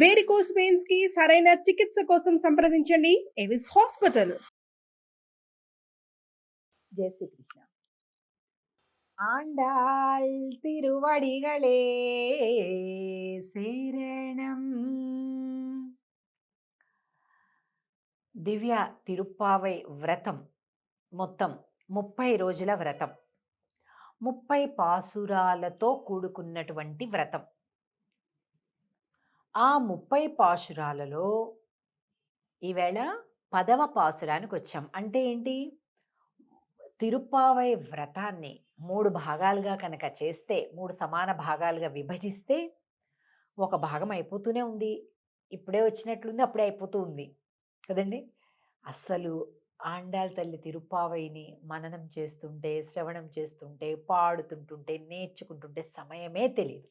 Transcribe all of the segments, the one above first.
Varicose veins కి సరైన చికిత్స కోసం సంప్రదించండి ఎవిస్ హాస్పిటల్. జై శ్రీకృష్ణ. ఆండాళ్ తిరువడిగళే శరణం. దివ్య తిరుప్పావై వ్రతం మొత్తం 30 రోజుల వ్రతం, 30 పాసురాలతో కూడుకున్నటువంటి వ్రతం. ఆ 30 పాసురాలలో ఈవేళ 10వ పాసురానికి వచ్చాం. అంటే ఏంటి? తిరుప్పావై వ్రతాన్ని 3 భాగాలుగా కనుక చేస్తే, 3 సమాన భాగాలుగా విభజిస్తే ఒక భాగం అయిపోతూనే ఉంది. ఇప్పుడే వచ్చినట్లుంది, అప్పుడే అయిపోతూ ఉంది కదండి. అస్సలు ఆండాళ్ తల్లి తిరుప్పావైని మననం చేస్తుంటే, శ్రవణం చేస్తుంటే, పాడుతుంటుంటే, నేర్చుకుంటుంటే సమయమే తెలియదు.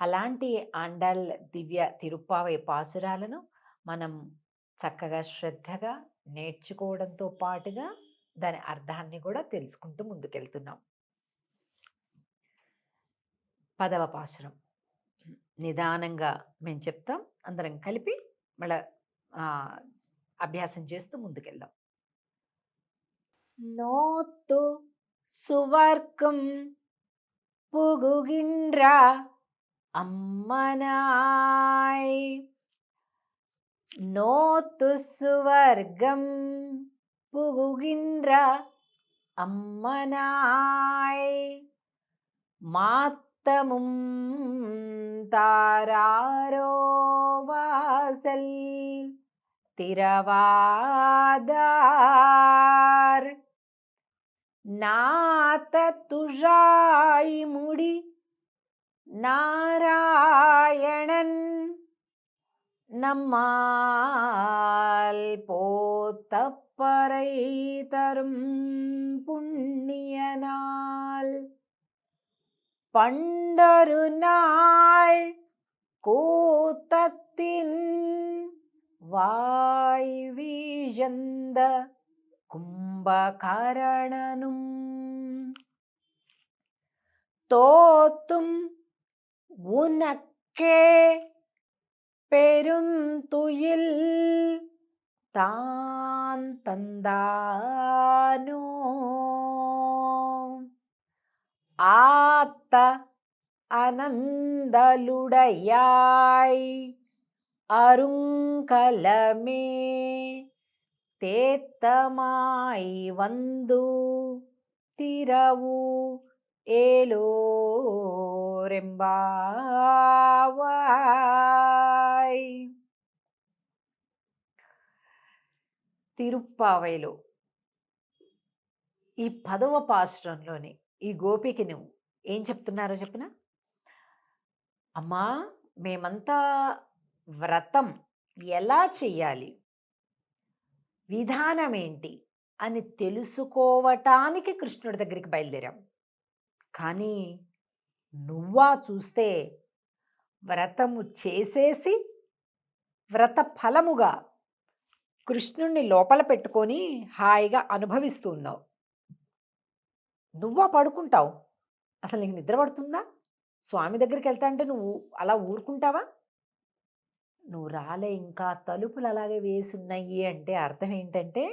అలాంటి ఆండాళ్ దివ్య తిరుప్పావై పాసురాలను మనం చక్కగా శ్రద్ధగా నేర్చుకోవడంతో పాటుగా దాని అర్థాన్ని కూడా తెలుసుకుంటూ ముందుకెళ్తున్నాం. 10వ పాసురం నిదానంగా మేము చెప్తాం, అందరం కలిపి మళ్ళా అభ్యాసం చేస్తూ ముందుకెళ్దాం. నోత్తు సువర్గం పుగుగిండ్ర అమ్మనాయ్. నోత్తు సువర్గం పుగుగిండ్ర అమ్మనాయ్. மாத்தமும் தாராரோ வாசல் திரவாதார். நாத துழாய் முடி நாராயணன் நம்மால் போத்தப்பறை தரும் புண்ணியனால் பண்டொரு நாள் கூத்தத்தின் வாய் வீழந்த கும்பகரணனும் தோத்தும் உனக்கே பெரும் துயில் தான் தந்தானோ. ஆத்த அனந்தலுடையாய் அருங்கலமே தேத்தமாய் வந்து திரவு ఏలోరెంబావాయ్. తిరుప్పావైలో ఈ 10వ పాసురంలోని ఈ గోపికి నువ్వు ఏం చెప్తున్నారో చెప్పిన, అమ్మా మేమంతా వ్రతం ఎలా చెయ్యాలి, విధానం ఏంటి అని తెలుసుకోవటానికి కృష్ణుడి దగ్గరికి బయలుదేరాం. కానీ నువ్వా చూస్తే వ్రతము చేసేసి వ్రత ఫలముగా కృష్ణుణ్ణి లోపల పెట్టుకొని హాయిగా అనుభవిస్తున్నావు. నువ్వా పడుకుంటావు, అసలు నీకు నిద్ర పడుతుందా? స్వామి దగ్గరికి వెళ్తా అంటే నువ్వు అలా ఊరుకుంటావా? నువ్వు రాలే, ఇంకా తలుపులు అలాగే వేసున్నాయి అంటే అర్థం ఏంటంటే,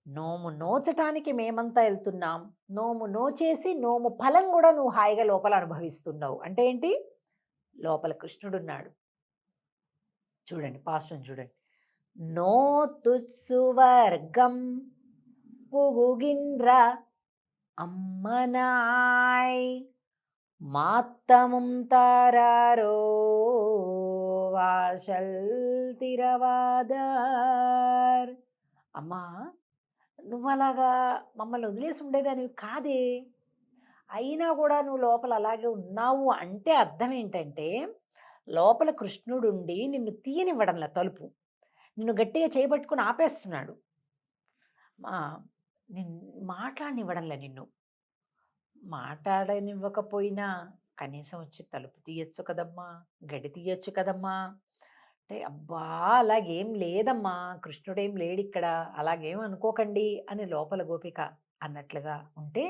నోము నోచటానికి మేమంతా వెళ్తున్నాం, నోము నోచేసి నోము ఫలం కూడా నువ్వు హాయిగా లోపల అనుభవిస్తున్నావు. అంటే ఏంటి? లోపల కృష్ణుడున్నాడు. చూడండి పాశ్రం చూడండి. నోతు సువర్గం పుగుగిండ్ర అమ్మనాయ్. మాత్తముం తారారో వాశల్ తిరవాదార్. అమ్మా నువ్వు అలాగా మమ్మల్ని వదిలేసి ఉండేదానివి కాదే, అయినా కూడా నువ్వు లోపల అలాగే ఉన్నావు అంటే అర్థం ఏంటంటే, లోపల కృష్ణుడుండి నిన్ను తీయనివ్వడంలా, తలుపు నిన్ను గట్టిగా చేయబట్టుకుని ఆపేస్తున్నాడు. మాట్లాడనివ్వడంలే. నిన్ను మాట్లాడనివ్వకపోయినా కనీసం వచ్చి తలుపు తీయచ్చు కదమ్మా, గడి తీయచ్చు కదమ్మా అంటే, అబ్బా అలాగేం లేదమ్మా, కృష్ణుడేం లేడు ఇక్కడ, అలాగేం అనుకోకండి అని లోపల గోపిక అన్నట్లుగా ఉంటే,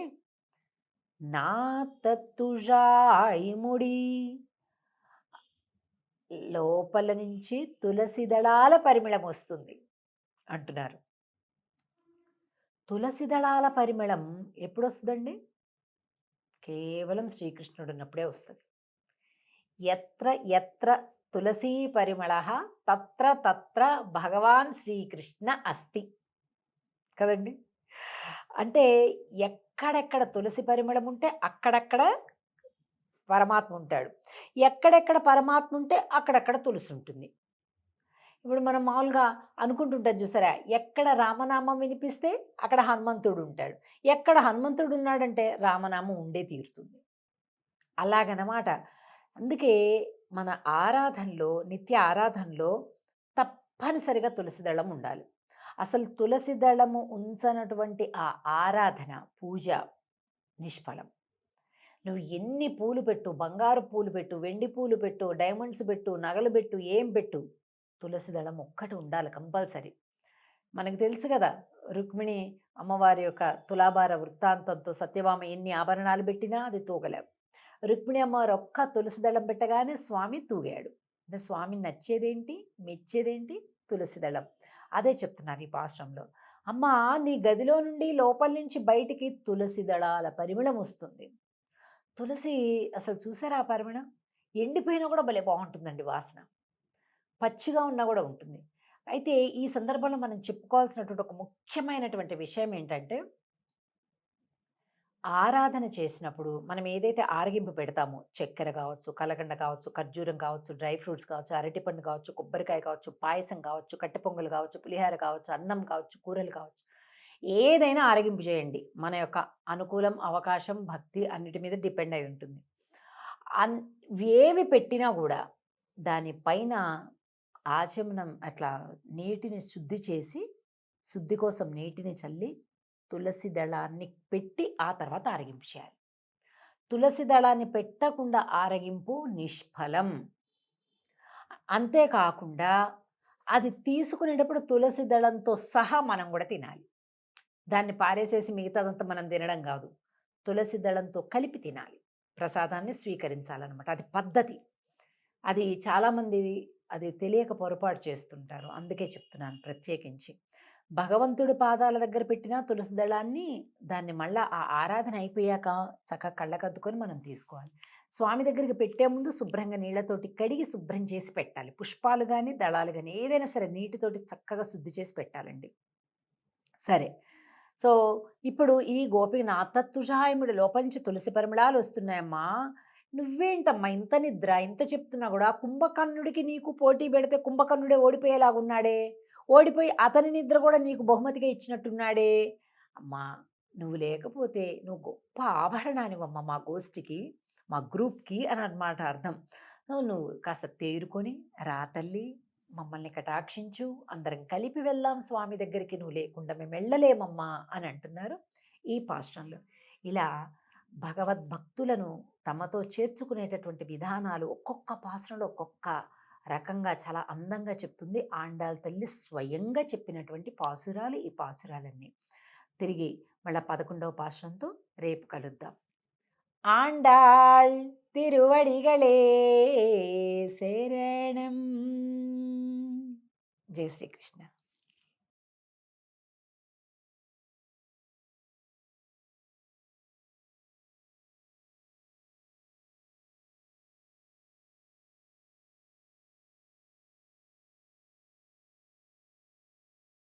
నా తత్తుజాయి ముడి లోపల నుంచి తులసి దళాల పరిమళం వస్తుంది అంటున్నారు. తులసి దళాల పరిమళం ఎప్పుడొస్తుందండి? కేవలం శ్రీకృష్ణుడు ఉన్నప్పుడే వస్తుంది. ఎత్ర ఎత్ర తులసీ పరిమళః తత్ర తత్ర భగవాన్ శ్రీకృష్ణ అస్తి కదండి. అంటే ఎక్కడెక్కడ తులసి పరిమళం ఉంటే అక్కడక్కడ పరమాత్మ ఉంటాడు. ఎక్కడెక్కడ పరమాత్మ ఉంటే అక్కడక్కడ తులసి ఉంటుంది. ఇప్పుడు మనం మామూలుగా అనుకుంటుంటాం చూసారా, ఎక్కడ రామనామం వినిపిస్తే అక్కడ హనుమంతుడు ఉంటాడు, ఎక్కడ హనుమంతుడు ఉన్నాడంటే రామనామం ఉండే తీరుతుంది. అలాగనమాట. అందుకే మన ఆరాధనలో, నిత్య ఆరాధనలో తప్పనిసరిగా తులసి దళం ఉండాలి. అసలు తులసి దళము ఉంచనటువంటి ఆ ఆరాధన, పూజ నిష్ఫలం. నువ్వు ఎన్ని పూలు పెట్టు, బంగారు పూలు పెట్టు, వెండి పూలు పెట్టు, డైమండ్స్ పెట్టు, నగలు పెట్టు, ఏం పెట్టు, తులసి దళం ఒక్కటి ఉండాలి కంపల్సరీ. మనకు తెలుసు కదా, రుక్మిణి అమ్మవారి యొక్క తులాభార వృత్తాంతంతో సత్యభామ ఎన్ని ఆభరణాలు పెట్టినా అది తూగలేవు. రుక్మిణి అమ్మవారు ఒక్క తులసి దళం పెట్టగానే స్వామి తూగాడు. అంటే స్వామి నచ్చేదేంటి, మెచ్చేదేంటి? తులసి దళం. అదే చెప్తున్నారు ఈ పాశ్రంలో. అమ్మా, నీ గదిలో నుండి లోపల నుంచి బయటికి తులసి దళాల పరిమళం వస్తుంది. తులసి అసలు చూసారా ఆ పరిమళం? ఎండిపోయినా కూడా భలే బాగుంటుందండి వాసన, పచ్చిగా ఉన్నా కూడా ఉంటుంది. అయితే ఈ సందర్భంలో మనం చెప్పుకోవాల్సినటువంటి ఒక ముఖ్యమైనటువంటి విషయం ఏంటంటే, ఆరాధన చేసినప్పుడు మనం ఏదైతే ఆరగింపు పెడతామో, చక్కెర కావచ్చు, కలకండ కావచ్చు, ఖర్జూరం కావచ్చు, డ్రై ఫ్రూట్స్ కావచ్చు, అరటిపండు కావచ్చు, కొబ్బరికాయ కావచ్చు, పాయసం కావచ్చు, కట్టె పొంగలు కావచ్చు, పులిహార కావచ్చు, అన్నం కావచ్చు, కూరలు కావచ్చు, ఏదైనా ఆరగింపు చేయండి. మన యొక్క అనుకూలం, అవకాశం, భక్తి అన్నిటి మీద డిపెండ్ అయి ఉంటుంది. ఏవి పెట్టినా కూడా దానిపైన ఆచమనం అట్లా నీటిని శుద్ధి చేసి, శుద్ధి కోసం నీటిని చల్లి తులసి దళాన్ని పెట్టి ఆ తర్వాత ఆరగింపు చేయాలి. తులసి దళాన్ని పెట్టకుండా ఆరగింపు నిష్ఫలం. అంతేకాకుండా అది తీసుకునేటప్పుడు తులసి దళంతో సహా మనం కూడా తినాలి. దాన్ని పారేసేసి మిగతాదంతా మనం తినడం కాదు, తులసి దళంతో కలిపి తినాలి, ప్రసాదాన్ని స్వీకరించాలన్నమాట. అది పద్ధతి. అది చాలామంది అది తెలియక పొరపాటు చేస్తుంటారు. అందుకే చెప్తున్నాను ప్రత్యేకించి. భగవంతుడి పాదాల దగ్గర పెట్టిన తులసి దళాన్ని దాన్ని మళ్ళీ ఆ ఆరాధన అయిపోయాక చక్కగా కళ్ళకద్దుకొని మనం తీసుకోవాలి. స్వామి దగ్గరికి పెట్టే ముందు శుభ్రంగా నీళ్లతోటి కడిగి శుభ్రం చేసి పెట్టాలి. పుష్పాలు కానీ దళాలు కానీ ఏదైనా సరే నీటితోటి చక్కగా శుద్ధి చేసి పెట్టాలండి. సరే, సో ఇప్పుడు ఈ గోపీనాథ తుషాయముడి లోపల నుంచి తులసి పరిమళాలు వస్తున్నాయమ్మా, నువ్వేంటమ్మా ఇంత నిద్ర, ఇంత చెప్తున్నా కూడా కుంభకర్ణుడికి నీకు పోటీ పెడితే కుంభకర్ణుడే ఓడిపోయేలాగున్నాడే, ఓడిపోయి అతని నిద్ర కూడా నీకు బహుమతిగా ఇచ్చినట్టున్నాడే. అమ్మా, నువ్వు లేకపోతే నువ్వు గొప్ప ఆభరణానివమ్మ మా గోష్ఠికి, మా గ్రూప్కి అని అన్నమాట అర్థం. నువ్వు కాస్త తేరుకొని రా తల్లి, మమ్మల్ని కటాక్షించు, అందరం కలిపి వెళ్దాం స్వామి దగ్గరికి, నువ్వు లేకుండా మేము వెళ్ళలేమమ్మా అని అంటున్నారు ఈ పాశ్రంలో. ఇలా భగవద్భక్తులను తమతో చేర్చుకునేటటువంటి విధానాలు ఒక్కొక్క పాశ్రంలో ఒక్కొక్క రకంగా చాలా అందంగా చెప్తుంది. ఆండాళ్ తల్లి స్వయంగా చెప్పినటువంటి పాసురాలు ఈ పాసురాలన్నీ. తిరిగి మళ్ళీ 11వ పాశ్రంతో రేపు కలుద్దాం. ఆండాళ్ తిరువడిగళే శరణం. జై శ్రీకృష్ణ.